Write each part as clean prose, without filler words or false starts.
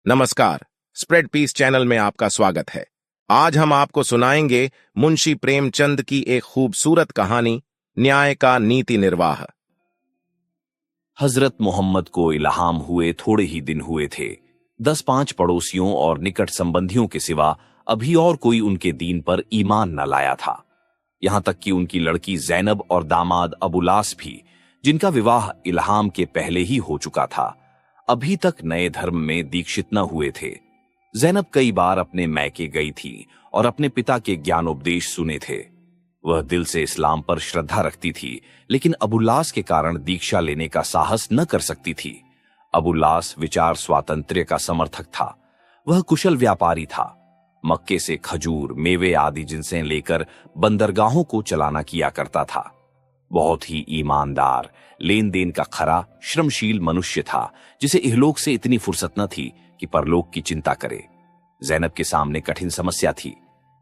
नमस्कार, spread piece channel में आपका स्वागत है। आज हम आपको सुनाएंगे मुंशी प्रेमचंद की एक खूबसूरत कहानी, न्याय का नीति निर्वाह। हजरत मोहम्मद को इल्हाम हुए थोड़े ही दिन हुए थे। 10-5 पड़ोसियों और निकट संबंधियों के सिवा अभी और कोई उनके दीन पर ईमान न लाया था। यहां तक कि उनकी लड़की जैनब और दामाद अबुलास भी, जिनका विवाह इल्हाम के पहले ही हो चुका था, अभी तक नए धर्म में दीक्षित न हुए थे। जैनब कई बार अपने मैके गई थी और अपने पिता के ज्ञानोपदेश सुने थे। वह दिल से इस्लाम पर श्रद्धा रखती थी, लेकिन अबुल्लास के कारण दीक्षा लेने का साहस न कर सकती थी। अबुल्लास विचार स्वातंत्र्य का समर्थक था। वह कुशल व्यापारी था। मक्के से खजूर, मेवे आदि जिनसे लेकर बंदरगाहों को चलाना किया करता था। बहुत ही ईमानदार, लेन देन का खरा, श्रमशील मनुष्य था, जिसे इहलोक से इतनी फुर्सत न थी कि परलोक की चिंता करे। जैनब के सामने कठिन समस्या थी।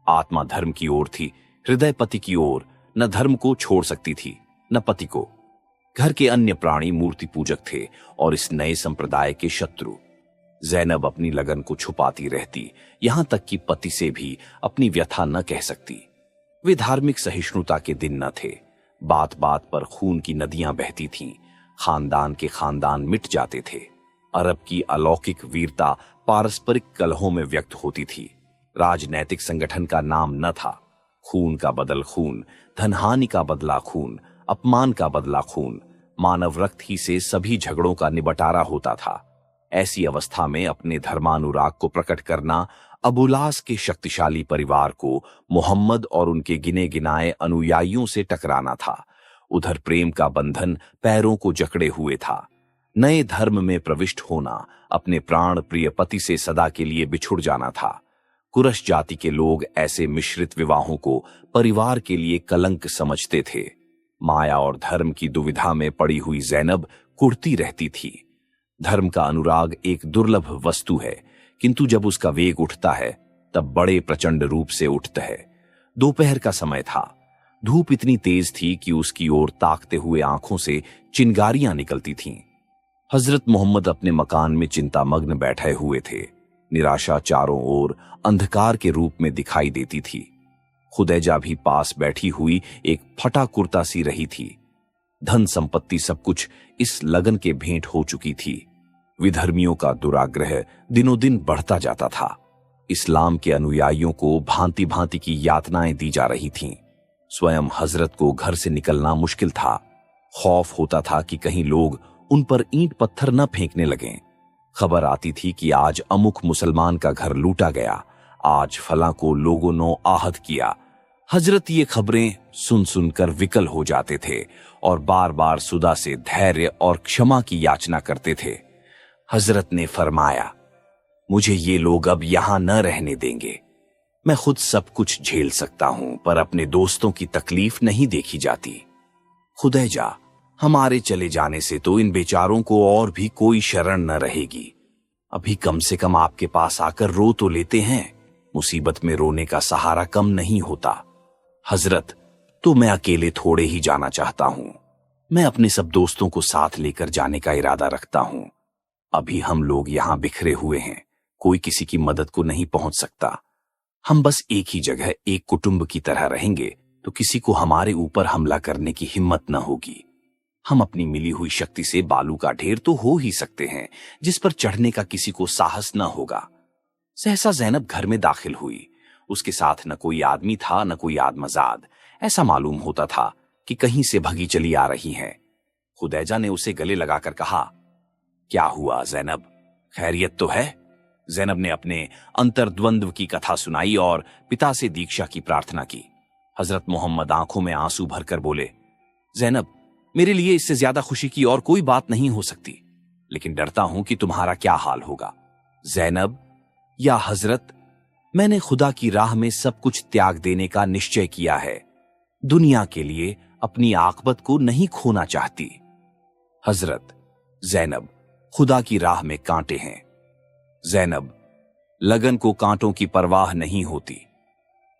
आत्मा धर्म की ओर थी, हृदय पति की ओर। न धर्म को छोड़ सकती थी, न पति को। घर के अन्य प्राणी मूर्ति पूजक थे और इस नए संप्रदाय के शत्रु। जैनब अपनी लगन को छुपाती रहती, यहां तक कि पति से भी अपनी व्यथा न कह सकती। वे धार्मिक सहिष्णुता के दिन न थे। बात बात पर खून की नदियां बहती थीं। खानदान के खानदान मिट जाते थे। अरब की अलौकिक वीरता पारस्परिक कलहों में व्यक्त होती थी। राजनैतिक संगठन का नाम न था। खून का बदल खून, धनहानि का बदला खून, अपमान का बदला खून, मानव रक्त ही से सभी झगड़ों का निबटारा होता था। ऐसी अवस्था में अपने धर्मानुराग को प्रकट करना अबुलास के शक्तिशाली परिवार को मोहम्मद और उनके गिने गिनाए अनुयायियों से टकराना था। उधर प्रेम का बंधन पैरों को जकड़े हुए था। नए धर्म में प्रविष्ट होना, अपने प्राण प्रिय पति से सदा के लिए बिछुड़ जाना था। कुरश जाति के लोग ऐसे मिश्रित विवाहों को परिवार के लिए कलंक समझते थे। माया और धर्म की दुविधा में पड़ी हुई जैनब कुढ़ती रहती थी। धर्म का अनुराग एक दुर्लभ वस्तु है, किंतु जब उसका वेग उठता है तब बड़े प्रचंड रूप से उठता है। दोपहर का समय था। धूप इतनी तेज थी कि उसकी ओर ताकते हुए आंखों से चिंगारियां निकलती थीं। हजरत मोहम्मद अपने मकान में चिंतामग्न बैठे हुए थे। निराशा चारों ओर अंधकार के रूप में दिखाई देती थी। खुदैजा भी पास बैठी हुई एक फटा कुर्ता सी रही थी। धन संपत्ति सब कुछ इस लगन के भेंट हो चुकी थी। विधर्मियों का दुराग्रह दिनों दिन बढ़ता जाता था। इस्लाम के अनुयायियों को भांति भांति की यातनाएं दी जा रही थीं। स्वयं हजरत को घर से निकलना मुश्किल था। खौफ होता था कि कहीं लोग उन पर ईंट पत्थर न फेंकने लगें। खबर आती थी कि आज अमुक मुसलमान का घर लूटा गया, आज फलां को लोगों ने आहत किया। हजरत ये खबरें सुन सुनकर विकल हो जाते थे और बार बार सुदा से धैर्य और क्षमा की याचना करते थे। हजरत ने फरमाया, मुझे ये लोग अब यहां न रहने देंगे। मैं खुद सब कुछ झेल सकता हूं, पर अपने दोस्तों की तकलीफ नहीं देखी जाती। खुदैजा, हमारे चले जाने से तो इन बेचारों को और भी कोई शरण न रहेगी। अभी कम से कम आपके पास आकर रो तो लेते हैं। मुसीबत में रोने का सहारा कम नहीं होता। हजरत, तो मैं अकेले थोड़े ही जाना चाहता हूं। मैं अपने सब दोस्तों को साथ लेकर जाने का इरादा रखता हूं। अभी हम लोग यहां बिखरे हुए हैं, कोई किसी की मदद को नहीं पहुंच सकता। हम बस एक ही जगह एक कुटुंब की तरह रहेंगे तो किसी को हमारे ऊपर हमला करने की हिम्मत न होगी। हम अपनी मिली हुई शक्ति से बालू का ढेर तो हो ही सकते हैं, जिस पर चढ़ने का किसी को साहस न होगा। सहसा जैनब घर में दाखिल हुई। उसके साथ न कोई आदमी था, न कोई आदमजाद। ऐसा मालूम होता था कि कहीं से भगी चली आ रही हैं। खुदैजा ने उसे गले लगाकर कहा, क्या हुआ जैनब, खैरियत तो है? जैनब ने अपने अंतर्द्वंद्व की कथा सुनाई और पिता से दीक्षा की प्रार्थना की। हजरत मोहम्मद आंखों में आंसू भरकर बोले, जैनब, मेरे लिए इससे ज्यादा खुशी की और कोई बात नहीं हो सकती, लेकिन डरता हूं कि तुम्हारा क्या हाल होगा। जैनब, या हजरत, मैंने खुदा की राह में सब कुछ त्याग देने का निश्चय किया है। दुनिया के लिए अपनी आखबत को नहीं खोना चाहती। हजरत, जैनब, खुदा की राह में कांटे हैं। जैनब, लगन को कांटों की परवाह नहीं होती।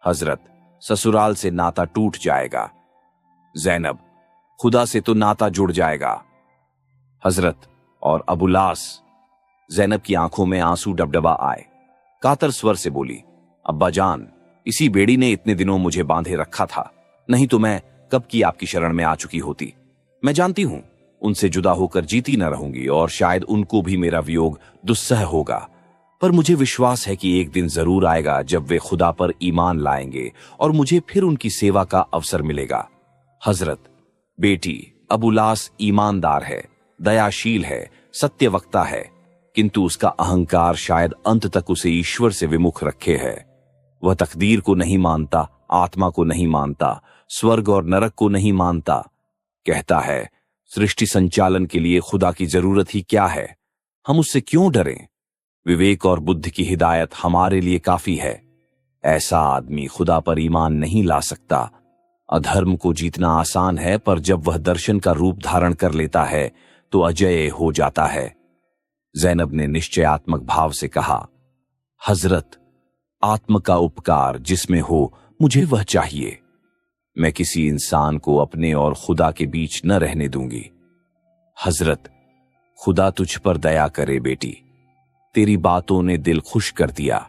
हजरत, ससुराल से नाता टूट जाएगा। जैनब, खुदा से तो नाता जुड़ जाएगा। हजरत, और अबुलास, जैनब की आंखों में आंसू डबडबा आए। कातर स्वर से बोली, अब्बा जान, इसी बेड़ी ने इतने दिनों मुझे बांधे रखा था, नहीं तो मैं कब की आपकी शरण में आ चुकी होती। मैं जानती हूं उनसे जुदा होकर जीती न रहूंगी और शायद उनको भी मेरा वियोग दुस्सह होगा, पर मुझे विश्वास है कि एक दिन जरूर आएगा जब वे खुदा पर ईमान लाएंगे और मुझे फिर उनकी सेवा का अवसर मिलेगा। हजरत, बेटी अबू लास ईमानदार है, दयाशील है, सत्यवक्ता है, किंतु उसका अहंकार शायद अंत तक उसे ईश्वर से विमुख रखे है। वह तकदीर को नहीं मानता, आत्मा को नहीं मानता, स्वर्ग और नरक को नहीं मानता। कहता है सृष्टि संचालन के लिए खुदा की जरूरत ही क्या है, हम उससे क्यों डरें? विवेक और बुद्धि की हिदायत हमारे लिए काफी है। ऐसा आदमी खुदा पर ईमान नहीं ला सकता। अधर्म को जीतना आसान है, पर जब वह दर्शन का रूप धारण कर लेता है तो अजय हो जाता है। जैनब ने निश्चयात्मक भाव से कहा, हजरत, आत्म का उपकार जिसमें हो मुझे वह चाहिए। मैं किसी इंसान को अपने और खुदा के बीच न रहने दूंगी। हजरत, खुदा तुझ पर दया करे बेटी, तेरी बातों ने दिल खुश कर दिया।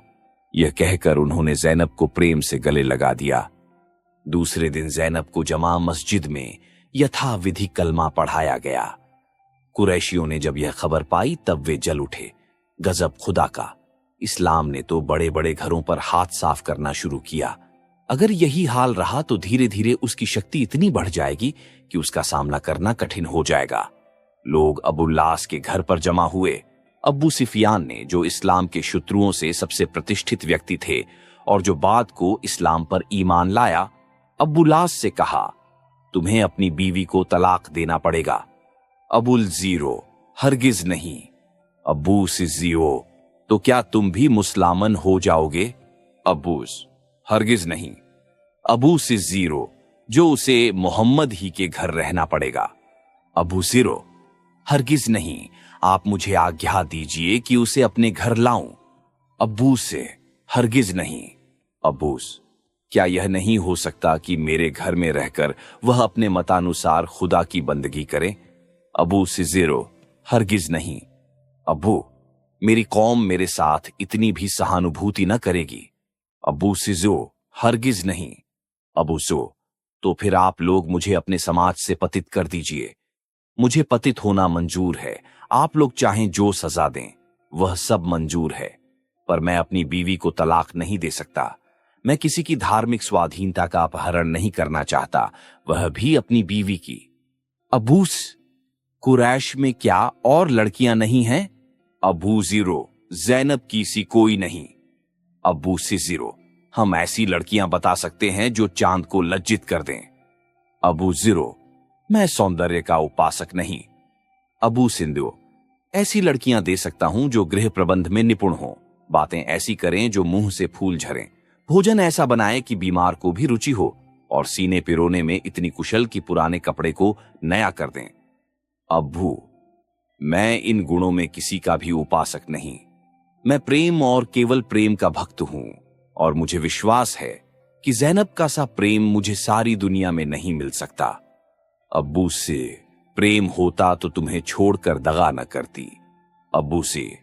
यह कहकर उन्होंने जैनब को प्रेम से गले लगा दिया। दूसरे दिन जैनब को जमा मस्जिद में यथाविधि कलमा पढ़ाया गया। कुरैशियों ने जब यह खबर पाई तब वे जल उठे। गजब खुदा का, इस्लाम ने तो बड़े बड़े घरों पर हाथ साफ करना शुरू किया। अगर यही हाल रहा तो धीरे धीरे उसकी शक्ति इतनी बढ़ जाएगी कि उसका सामना करना कठिन हो जाएगा। लोग अबू लास के घर पर जमा हुए। अब्बू सुफियान ने, जो इस्लाम के शत्रुओं से सबसे प्रतिष्ठित व्यक्ति थे और जो बाद को इस्लाम पर ईमान लाया, अब्बू लास से कहा, तुम्हें अपनी बीवी को तलाक देना पड़ेगा। अबुल जीरो, हरगिज नहीं। अब्बू सिजियो, तो क्या तुम भी मुसलमान हो जाओगे? अब्बूस, हरगिज नहीं। अबू सिजीरो, जो उसे मोहम्मद ही के घर रहना पड़ेगा। अबू सिरो, हरगिज नहीं, आप मुझे आज्ञा दीजिए कि उसे अपने घर लाऊं। अब्बू से, हरगिज नहीं। अब्बूस, क्या यह नहीं हो सकता कि मेरे घर में रहकर वह अपने मतानुसार खुदा की बंदगी करे? अबू सिजीरो, हरगिज नहीं। अब्बू, मेरी कौम मेरे साथ इतनी भी सहानुभूति न करेगी। अबू सिजो, हरगिज नहीं। अबू सो, तो फिर आप लोग मुझे अपने समाज से पतित कर दीजिए। मुझे पतित होना मंजूर है, आप लोग चाहें जो सजा दें वह सब मंजूर है, पर मैं अपनी बीवी को तलाक नहीं दे सकता। मैं किसी की धार्मिक स्वाधीनता का अपहरण नहीं करना चाहता, वह भी अपनी बीवी की। अबूस, कुरैश में क्या और लड़कियां नहीं हैं? अबू जीरो, जैनब की सी कोई नहीं। अबू सिजीरो, हम ऐसी लड़कियां बता सकते हैं जो चांद को लज्जित कर दें। अबू जीरो, मैं सौंदर्य का उपासक नहीं। अबू सिंधु, ऐसी लड़कियां दे सकता हूं जो गृह प्रबंध में निपुण हों, बातें ऐसी करें जो मुंह से फूल झरें, भोजन ऐसा बनाए कि बीमार को भी रुचि हो, और सीने पिरोने में इतनी कुशल कि पुराने कपड़े को नया कर दें। अब्बू, मैं इन गुणों में किसी का भी उपासक नहीं। मैं प्रेम और केवल प्रेम का भक्त हूं, और मुझे विश्वास है कि जैनब का सा प्रेम मुझे सारी दुनिया में नहीं मिल सकता। अब्बू से प्रेम होता तो तुम्हें छोड़कर दगा न करती। अब्बू से,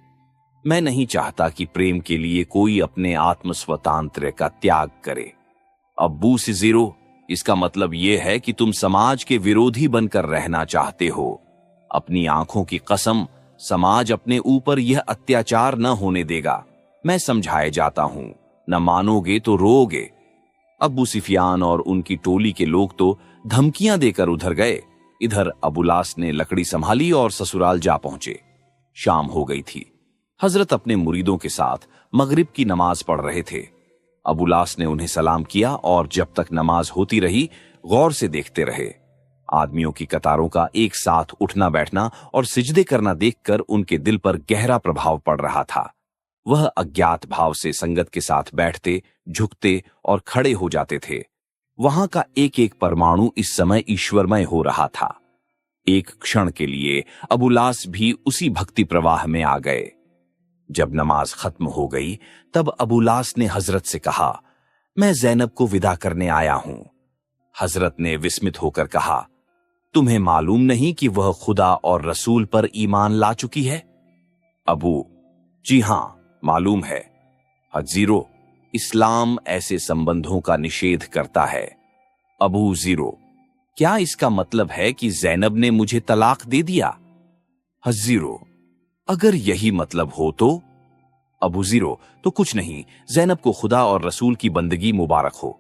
मैं नहीं चाहता कि प्रेम के लिए कोई अपने आत्म स्वतंत्र का त्याग करे। अब्बू से जीरो, इसका मतलब यह है कि तुम समाज के विरोधी बनकर रहना चाहते हो। अपनी आंखों की कसम, समाज अपने ऊपर यह अत्याचार न होने देगा। मैं समझाए जाता हूं, न मानोगे तो रोओगे। अब्बू सुफियान और उनकी टोली के लोग तो धमकियां देकर उधर गए। इधर अबुलास ने लकड़ी संभाली और ससुराल जा पहुंचे। शाम हो गई थी। हजरत अपने मुरीदों के साथ मगरिब की नमाज पढ़ रहे थे। अबुलास ने उन्हें सलाम किया और जब तक नमाज होती रही गौर से देखते रहे। आदमियों की कतारों का एक साथ उठना बैठना और सिजदे करना देखकर उनके दिल पर गहरा प्रभाव पड़ रहा था। वह अज्ञात भाव से संगत के साथ बैठते, झुकते और खड़े हो जाते थे। वहां का एक एक परमाणु इस समय ईश्वरमय हो रहा था। एक क्षण के लिए अबुलास भी उसी भक्ति प्रवाह में आ गए। जब नमाज खत्म हो गई तब अबुलास ने हजरत से कहा, मैं जैनब को विदा करने आया हूं। हजरत ने विस्मित होकर कहा, तुम्हें मालूम नहीं कि वह खुदा और रसूल पर ईमान ला चुकी है? अबू: जी हां, मालूम है। हज: इस्लाम ऐसे संबंधों का निषेध करता है। अबू: क्या इसका मतलब है कि जैनब ने मुझे तलाक दे दिया? हज: अगर यही मतलब हो तो? अबू: तो कुछ नहीं, जैनब को खुदा और रसूल की बंदगी मुबारक हो।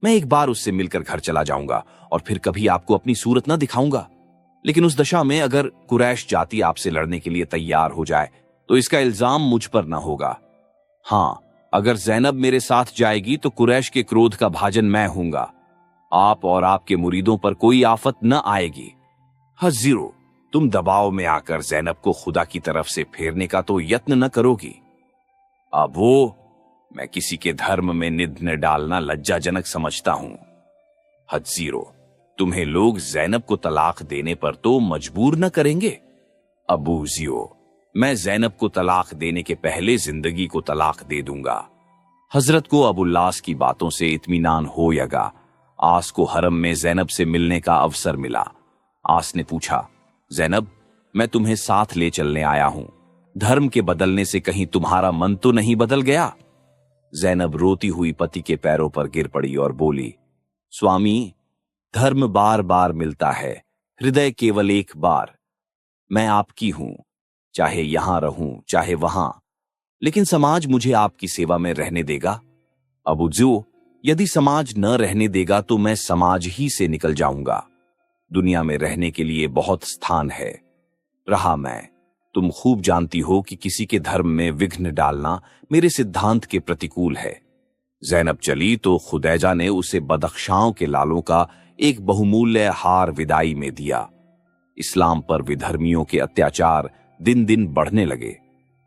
मैं एक बार उससे मिलकर घर चला जाऊंगा और फिर कभी आपको अपनी सूरत न दिखाऊंगा। लेकिन उस दशा में अगर कुरैश जाति आपसे लड़ने के लिए तैयार हो जाए तो इसका इल्जाम मुझ पर न होगा। हां, अगर जैनब मेरे साथ जाएगी तो कुरैश के क्रोध का भाजन मैं हूंगा। आप और आपके मुरीदों पर कोई आफत न आएगी। हज: तुम दबाव में आकर जैनब को खुदा की तरफ से फेरने का तो यत्न न करोगी? अब वो मैं किसी के धर्म में निध न डालना लज्जाजनक समझता हूं। हज: तुम्हें लोग जैनब को तलाक देने पर तो मजबूर न करेंगे? अबू: मैं जैनब को तलाक देने के पहले जिंदगी को तलाक दे दूंगा। हजरत को अबुल्लास की बातों से इत्मीनान हो यगा। आस को हरम में जैनब से मिलने का अवसर मिला। आस ने पूछा, जैनब, मैं तुम्हें साथ ले चलने आया हूं। धर्म के बदलने से कहीं तुम्हारा मन तो नहीं बदल गया? जैनब रोती हुई पति के पैरों पर गिर पड़ी और बोली, स्वामी, धर्म बार बार मिलता है, हृदय केवल एक बार। मैं आपकी हूं, चाहे यहां रहूं चाहे वहां, लेकिन समाज मुझे आपकी सेवा में रहने देगा? अबू: यदि समाज न रहने देगा तो मैं समाज ही से निकल जाऊंगा। दुनिया में रहने के लिए बहुत स्थान है। रहा मैं, तुम खूब जानती हो कि किसी के धर्म में विघ्न डालना मेरे सिद्धांत के प्रतिकूल है। जैनब चली तो खुदैजा ने उसे बदख्शाओं के लालों का एक बहुमूल्य हार विदाई में दिया। इस्लाम पर विधर्मियों के अत्याचार दिन दिन बढ़ने लगे।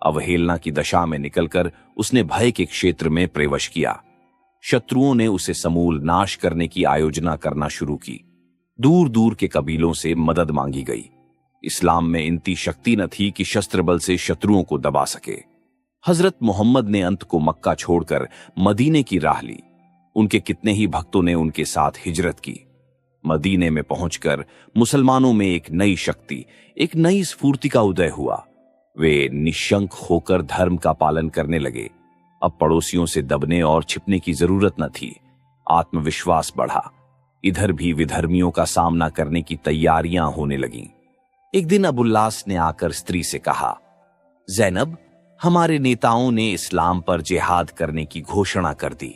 अवहेलना की दशा में निकलकर उसने भय के क्षेत्र में प्रवेश किया। शत्रुओं ने उसे समूल नाश करने की आयोजना करना शुरू की। दूर दूर के कबीलों से मदद मांगी गई। इस्लाम में इतनी शक्ति न थी कि शस्त्र बल से शत्रुओं को दबा सके। हजरत मोहम्मद ने अंत को मक्का छोड़कर मदीने की राह ली। उनके कितने ही भक्तों ने उनके साथ हिजरत की। मदीने में पहुंचकर मुसलमानों में एक नई शक्ति, एक नई स्फूर्ति का उदय हुआ। वे निशंक होकर धर्म का पालन करने लगे। अब पड़ोसियों से दबने और छिपने की जरूरत न थी। आत्मविश्वास बढ़ा। इधर भी विधर्मियों का सामना करने की तैयारियां होने लगीं। एक दिन अबुल्लास ने आकर स्त्री से कहा, जैनब, हमारे नेताओं ने इस्लाम पर जिहाद करने की घोषणा कर दी।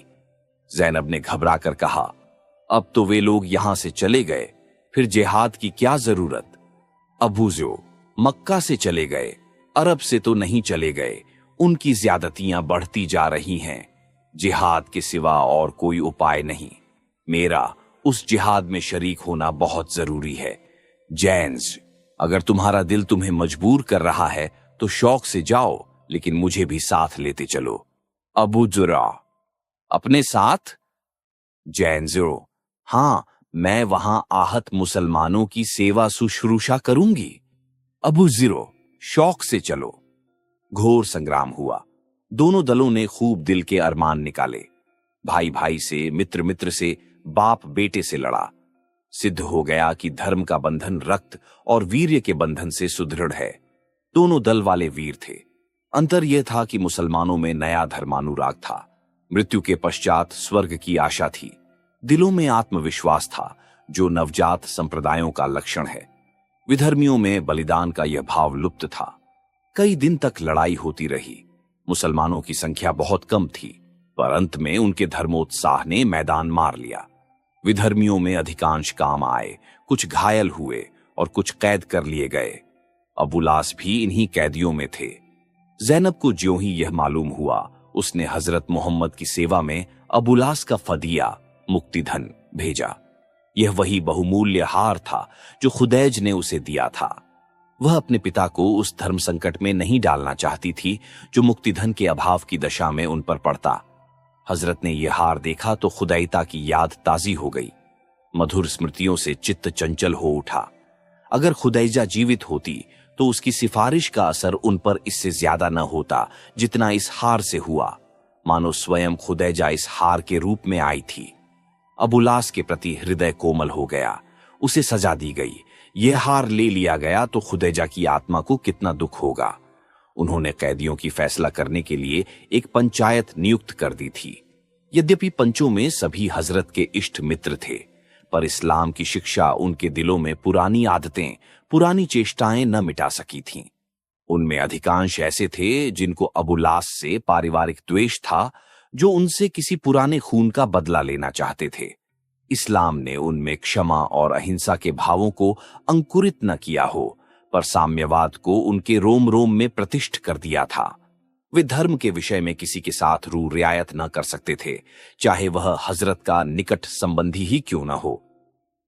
जैनब ने घबरा कर कहा, अब तो वे लोग यहां से चले गए, फिर जिहाद की क्या जरूरत? अबू: मक्का से चले गए, अरब से तो नहीं चले गए। उनकी ज्यादतियां बढ़ती जा रही हैं। जिहाद के सिवा और कोई उपाय नहीं। मेरा उस जिहाद में शरीक होना बहुत जरूरी है। जैन्स, अगर तुम्हारा दिल तुम्हें मजबूर कर रहा है तो शौक से जाओ, लेकिन मुझे भी साथ लेते चलो। अबू जुरा: अपने साथ? जैन्स: हां, मैं वहां आहत मुसलमानों की सेवा शुश्रूषा करूंगी। अबू: शौक से चलो। घोर संग्राम हुआ। दोनों दलों ने खूब दिल के अरमान निकाले। भाई भाई से, मित्र मित्र से, बाप बेटे से लड़ा। सिद्ध हो गया कि धर्म का बंधन रक्त और वीर्य के बंधन से सुदृढ़ है। दोनों दल वाले वीर थे। अंतर यह था कि मुसलमानों में नया धर्मानुराग था। मृत्यु के पश्चात स्वर्ग की आशा थी। दिलों में आत्मविश्वास था, जो नवजात संप्रदायों का लक्षण है। विधर्मियों में बलिदान का यह भाव लुप्त था। कई दिन तक लड़ाई होती रही। मुसलमानों की संख्या बहुत कम थी, पर अंत में उनके धर्मोत्साह ने मैदान मार लिया। विधर्मियों में अधिकांश काम आए, कुछ घायल हुए और कुछ कैद कर लिए गए। अबुलास भी इन्हीं कैदियों में थे। जैनब को ज्यों ही यह मालूम हुआ, उसने हजरत मोहम्मद की सेवा में अबुलास का फदिया, मुक्तिधन भेजा। यह वही बहुमूल्य हार था जो खुदैज ने उसे दिया था। वह अपने पिता को उस धर्म संकट में नहीं डालना चाहती थी जो मुक्तिधन के अभाव की दशा में उन पर पड़ता। हजरत ने यह हार देखा तो खुदैता की याद ताजी हो गई। मधुर स्मृतियों से चित्त चंचल हो उठा। अगर खुदैजा जीवित होती तो उसकी सिफारिश का असर उन पर इससे ज्यादा न होता जितना इस हार से हुआ। मानो स्वयं खुदैजा इस हार के रूप में आई थी। अबुलास के प्रति हृदय कोमल हो गया। उसे सजा दी गई। यह हार ले लिया गया तो खुदैजा की आत्मा को कितना दुख होगा। उन्होंने कैदियों की फैसला करने के लिए एक पंचायत नियुक्त कर दी थी। यद्यपि पंचों में सभी हजरत के इष्ट मित्र थे, पर इस्लाम की शिक्षा उनके दिलों में पुरानी आदतें, पुरानी चेष्टाएं न मिटा सकी थीं। उनमें अधिकांश ऐसे थे जिनको अबुलास से पारिवारिक द्वेष था, जो उनसे किसी पुराने खून का बदला लेना चाहते थे। इस्लाम ने उनमें क्षमा और अहिंसा के भावों को अंकुरित न किया हो, पर साम्यवाद को उनके रोम रोम में प्रतिष्ठ कर दिया था। वे धर्म के विषय में किसी के साथ रू रियायत न कर सकते थे, चाहे वह हजरत का निकट संबंधी ही क्यों न हो।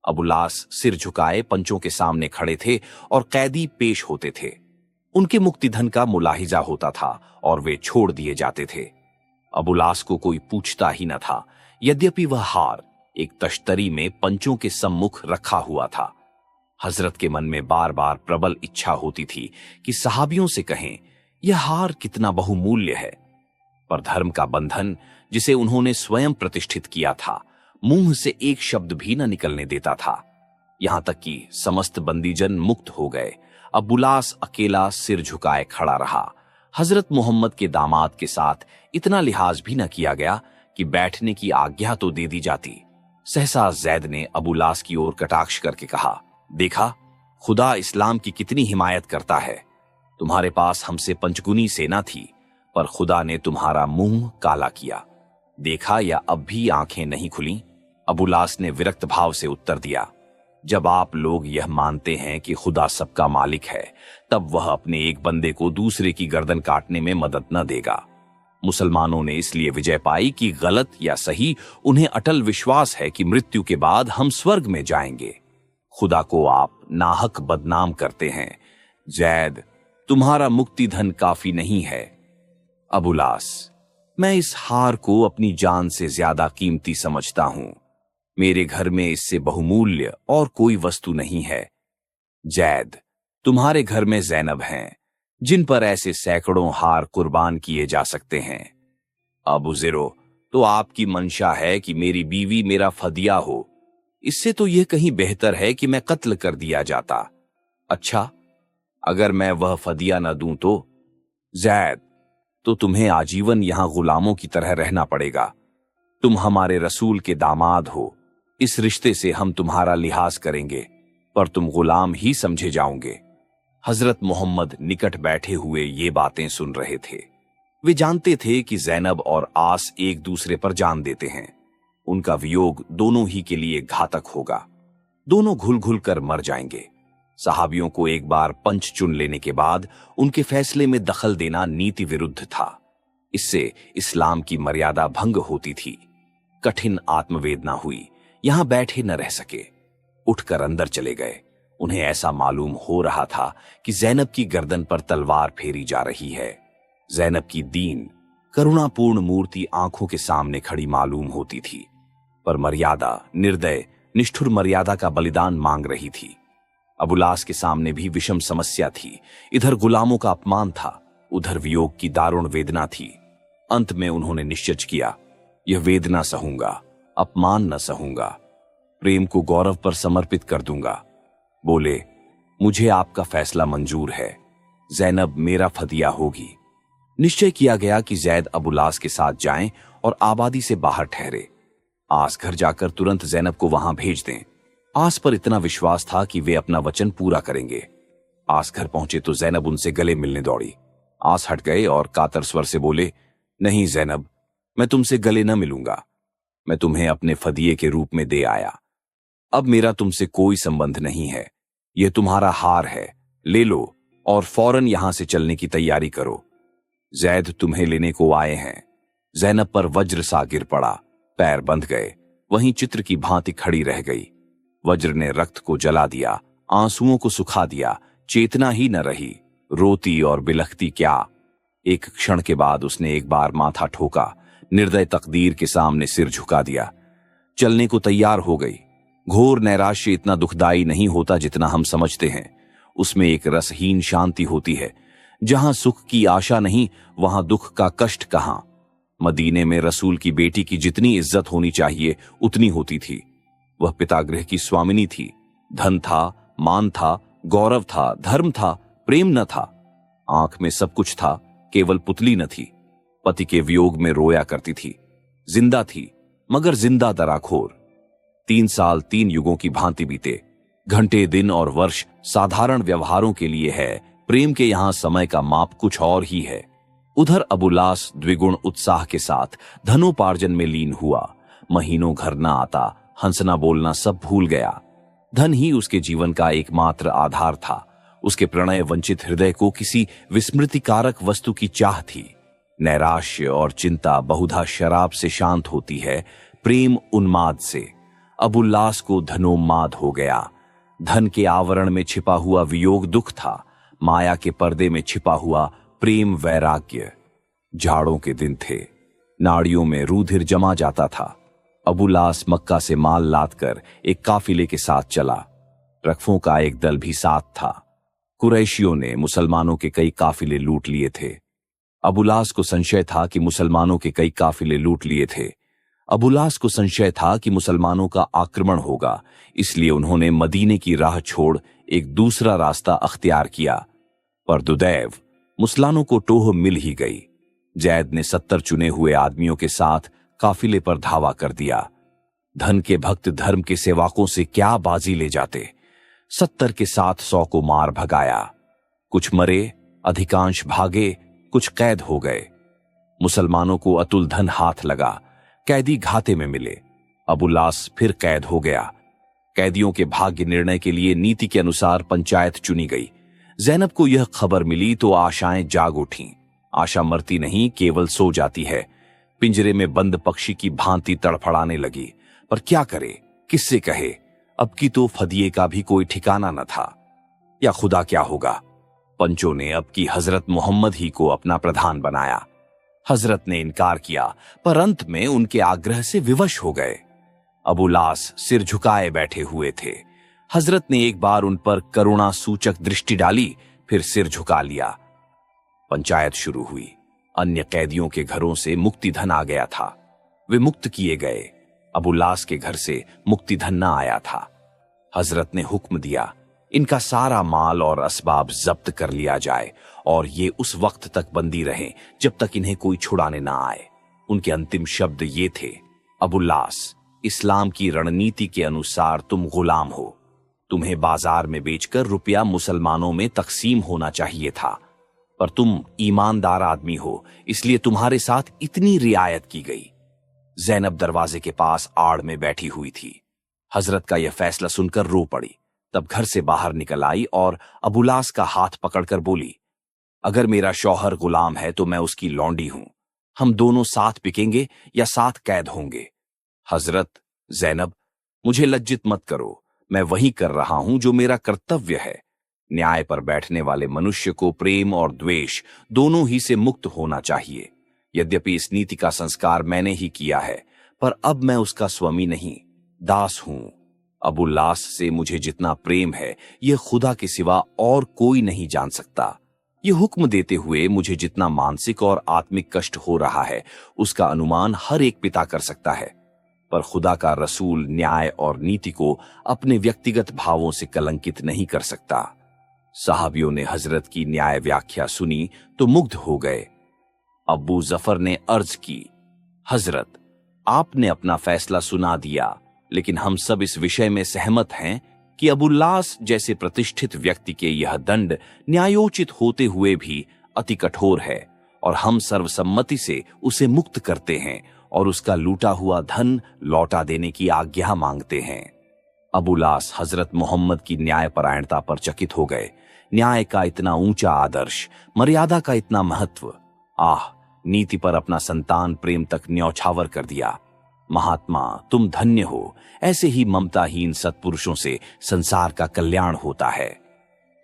अबुलास सिर झुकाए पंचों के सामने खड़े थे और कैदी पेश होते थे। उनके मुक्तिधन का मुलाहिजा होता था और वे छोड़ दिए जाते थे। अबुलास को कोई पूछता ही न था, यद्यपि वह हार एक तश्तरी में पंचों के सम्मुख रखा हुआ था। हजरत के मन में बार बार प्रबल इच्छा होती थी कि सहाबियों से कहें, यह हार कितना बहुमूल्य है, पर धर्म का बंधन जिसे उन्होंने स्वयं प्रतिष्ठित किया था, मुंह से एक शब्द भी न निकलने देता था। यहां तक कि समस्त बंदीजन मुक्त हो गए। अबुलास अकेला सिर झुकाए खड़ा रहा। हजरत मोहम्मद के दामाद के साथ इतना लिहाज भी न किया गया कि बैठने की आज्ञा तो दे दी जाती। सहसा जैद ने अबुलास की ओर कटाक्ष करके कहा, देखा, खुदा इस्लाम की कितनी हिमायत करता है। तुम्हारे पास हमसे पंचगुनी सेना थी, पर खुदा ने तुम्हारा मुंह काला किया। देखा, या अब भी आंखें नहीं खुली? अबुलास ने विरक्त भाव से उत्तर दिया, जब आप लोग यह मानते हैं कि खुदा सबका मालिक है, तब वह अपने एक बंदे को दूसरे की गर्दन काटने में मदद न देगा। मुसलमानों ने इसलिए विजय पाई कि गलत या सही, उन्हें अटल विश्वास है कि मृत्यु के बाद हम स्वर्ग में जाएंगे। खुदा को आप नाहक बदनाम करते हैं। जैद, तुम्हारा मुक्तिधन काफी नहीं है। अबुलास, मैं इस हार को अपनी जान से ज्यादा कीमती समझता हूं। मेरे घर में इससे बहुमूल्य और कोई वस्तु नहीं है। जैद, तुम्हारे घर में जैनब हैं, जिन पर ऐसे सैकड़ों हार कुर्बान किए जा सकते हैं। अबू ज़िरो, तो आपकी मंशा है कि मेरी बीवी मेरा फदिया हो। इससे तो यह कहीं बेहतर है कि मैं कत्ल कर दिया जाता। अच्छा, अगर मैं वह फदिया न दूं तो? जैद, तो तुम्हें आजीवन यहां गुलामों की तरह रहना पड़ेगा। तुम हमारे रसूल के दामाद हो। इस रिश्ते से हम तुम्हारा लिहाज करेंगे, पर तुम गुलाम ही समझे जाओगे। हजरत मोहम्मद निकट बैठे हुए ये बातें सुन रहे थे। वे जानते थे कि जैनब और आस एक दूसरे पर जान देते हैं। उनका वियोग दोनों ही के लिए घातक होगा। दोनों घुल घुल कर मर जाएंगे। सहाबियों को एक बार पंच चुन लेने के बाद उनके फैसले में दखल देना नीति विरुद्ध था। इससे इस्लाम की मर्यादा भंग होती थी। कठिन आत्मवेदना हुई। यहां बैठे न रह सके, उठकर अंदर चले गए। उन्हें ऐसा मालूम हो रहा था कि जैनब की गर्दन पर तलवार फेरी जा रही है। जैनब की दीन, करुणापूर्ण मूर्ति आंखों के सामने खड़ी मालूम होती थी, पर मर्यादा, निर्दय, निष्ठुर मर्यादा का बलिदान मांग रही थी। अबुलास के सामने भी विषम समस्या थी। इधर गुलामों का अपमान था, उधर वियोग की दारुण वेदना थी। अंत में उन्होंने निश्चय किया, यह वेदना सहूंगा, अपमान न सहूंगा, प्रेम को गौरव पर समर्पित कर दूंगा। बोले, मुझे आपका फैसला मंजूर है। जैनब मेरा फदिया होगी। निश्चय किया गया कि जैद अबुलास के साथ जाएं और आबादी से बाहर ठहरे। आस घर जाकर तुरंत जैनब को वहां भेज दें। आस पर इतना विश्वास था कि वे अपना वचन पूरा करेंगे। आस घर पहुंचे तो जैनब उनसे गले मिलने दौड़ी। आस हट गए और कातर स्वर से बोले, नहीं जैनब, मैं तुमसे गले न मिलूंगा। मैं तुम्हें अपने फदिये के रूप में दे आया। अब मेरा तुमसे कोई संबंध नहीं है। यह तुम्हारा हार है, ले लो और फौरन यहां से चलने की तैयारी करो। जैद तुम्हें लेने को आए हैं। जैनब पर वज्र सा गिर पड़ा, पैर बंध गए, वहीं चित्र की भांति खड़ी रह गई। वज्र ने रक्त को जला दिया, आंसुओं को सुखा दिया, चेतना ही न रही। रोती और बिलखती क्या। एक क्षण के बाद उसने एक बार माथा ठोका, निर्दय तकदीर के सामने सिर झुका दिया। चलने को तैयार हो गई। घोर नैराश्य इतना दुखदाई नहीं होता जितना हम समझते हैं। उसमें एक रसहीन शांति होती है। जहां सुख की आशा नहीं, वहां दुख का कष्ट कहां। मदीने में रसूल की बेटी की जितनी इज्जत होनी चाहिए उतनी होती थी। वह पितागृह की स्वामिनी थी। धन था, मान था, गौरव था, धर्म था, प्रेम न था। आंख में सब कुछ था, केवल पुतली न थी। पति के वियोग में रोया करती थी। जिंदा थी, मगर जिंदा दराखोर। 3 साल 3 युगों की भांति बीते। घंटे, दिन और वर्ष साधारण व्यवहारों के लिए है, प्रेम के यहां समय का माप कुछ और ही है। उधर अबुल्लास द्विगुण उत्साह के साथ धनोपार्जन में लीन हुआ। महीनों घर न आता, हंसना बोलना सब भूल गया। धन ही उसके जीवन का एकमात्र आधार था। उसके प्रणय वंचित हृदय को किसी विस्मृतिकारक वस्तु की चाह थी। नैराश्य और चिंता बहुधा शराब से शांत होती है, प्रेम उन्माद से। अबुल्लास को धनोन्माद हो गया। धन के आवरण में छिपा हुआ वियोग दुख था, माया के पर्दे में छिपा हुआ प्रेम वैराग्य। झाड़ों के दिन थे, नाड़ियों में रूधिर जमा जाता था। अबुल्लास मक्का से माल लादकर एक काफिले के साथ चला। रखफों का एक दल भी साथ था। कुरैशियों ने मुसलमानों के कई काफिले लूट लिए थे। अबुल्लास को संशय था कि मुसलमानों के कई काफिले लूट लिए थे। अबुल्लास को संशय था कि मुसलमानों का आक्रमण होगा, इसलिए उन्होंने मदीने की राह छोड़ एक दूसरा रास्ता अख्तियार किया। पर दुदैव, मुसलमानों को टोह मिल ही गई। जैद ने 70 चुने हुए आदमियों के साथ काफिले पर धावा कर दिया। धन के भक्त धर्म के सेवकों से क्या बाजी ले जाते। 70 के साथ 100 को मार भगाया। कुछ मरे, अधिकांश भागे, कुछ कैद हो गए। मुसलमानों को अतुल धन हाथ लगा। कैदी घाते में मिले। अबुल्लास फिर कैद हो गया। कैदियों के भाग्य निर्णय के लिए नीति के अनुसार पंचायत चुनी गई। ज़ैनब को यह खबर मिली तो आशाएं जाग उठीं। आशा मरती नहीं, केवल सो जाती है। पिंजरे में बंद पक्षी की भांति तड़फड़ाने लगी। पर क्या करे, किससे कहे? अब की तो फदिये का भी कोई ठिकाना न था। या खुदा क्या होगा। पंचों ने अब की हजरत मोहम्मद ही को अपना प्रधान बनाया। हजरत ने इनकार किया, पर अंत में उनके आग्रह से विवश हो गए। अबुल्लास सिर झुकाए बैठे हुए थे। हजरत ने एक बार उन पर करुणा सूचक दृष्टि डाली, फिर सिर झुका लिया। पंचायत शुरू हुई। अन्य कैदियों के घरों से मुक्ति धन आ गया था। वे मुक्त किए गए। अबुल्लास के घर से मुक्ति धन न आया था। हजरत ने हुक्म दिया, इनका सारा माल और असबाब जब्त कर लिया जाए और ये उस वक्त तक बंदी रहें जब तक इन्हें कोई छुड़ाने ना आए। उनके अंतिम शब्द ये थे, अबुल्लास, इस्लाम की रणनीति के अनुसार तुम गुलाम हो। तुम्हें बाजार में बेचकर रुपया मुसलमानों में तकसीम होना चाहिए था, पर तुम ईमानदार आदमी हो, इसलिए तुम्हारे साथ इतनी रियायत की गई। ज़ैनब दरवाजे के पास आड़ में बैठी हुई थी। हजरत का यह फैसला सुनकर रो पड़ी। तब घर से बाहर निकल आई और अबुल्लास का हाथ पकड़कर बोली, अगर मेरा शौहर गुलाम है तो मैं उसकी लौंडी हूं। हम दोनों साथ बिकेंगे या साथ कैद होंगे। हजरत, ज़ैनब, मुझे लज्जित मत करो। मैं वही कर रहा हूं जो मेरा कर्तव्य है। न्याय पर बैठने वाले मनुष्य को प्रेम और द्वेष दोनों ही से मुक्त होना चाहिए। यद्यपि इस नीति का संस्कार मैंने ही किया है, पर अब मैं उसका स्वामी नहीं, दास हूं। अबुल्लास से मुझे जितना प्रेम है, यह खुदा के सिवा और कोई नहीं जान सकता। यह हुक्म देते हुए मुझे जितना मानसिक और आत्मिक कष्ट हो रहा है, उसका अनुमान हर एक पिता कर सकता है। पर खुदा का रसूल न्याय और नीति को अपने व्यक्तिगत भावों से कलंकित नहीं कर सकता। साहबियों ने हजरत की न्याय व्याख्या सुनी तो मुग्ध हो गए। अब्बू जफर ने अर्ज की, हजरत, आपने अपना फैसला सुना दिया, लेकिन हम सब इस विषय में सहमत हैं कि अबुल्लास जैसे प्रतिष्ठित व्यक्ति के यह दंड न्यायोचित होते हुए भी अति कठोर है और हम सर्वसम्मति से उसे मुक्त करते हैं और उसका लूटा हुआ धन लौटा देने की आज्ञा मांगते हैं। अबुल्लास हजरत मोहम्मद की न्यायपरायणता पर चकित हो गए। न्याय का इतना ऊंचा आदर्श, मर्यादा का इतना महत्व, आह, नीति पर अपना संतान प्रेम तक न्यौछावर कर दिया। महात्मा, तुम धन्य हो। ऐसे ही ममताहीन सत्पुरुषों से संसार का कल्याण होता है।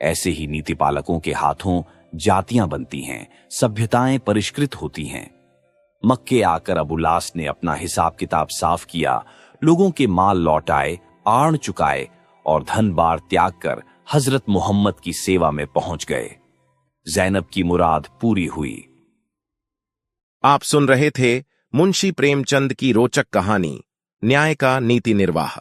ऐसे ही नीति पालकों के हाथों जातियां बनती हैं, सभ्यताएं परिष्कृत होती हैं। मक्के आकर अबुल्लास ने अपना हिसाब किताब साफ किया, लोगों के माल लौटाए, आड़ चुकाए और धन बार त्याग कर हजरत मोहम्मद की सेवा में पहुंच गए। ज़ैनब की मुराद पूरी हुई। आप सुन रहे थे मुंशी प्रेमचंद की रोचक कहानी न्याय का नीति निर्वाह।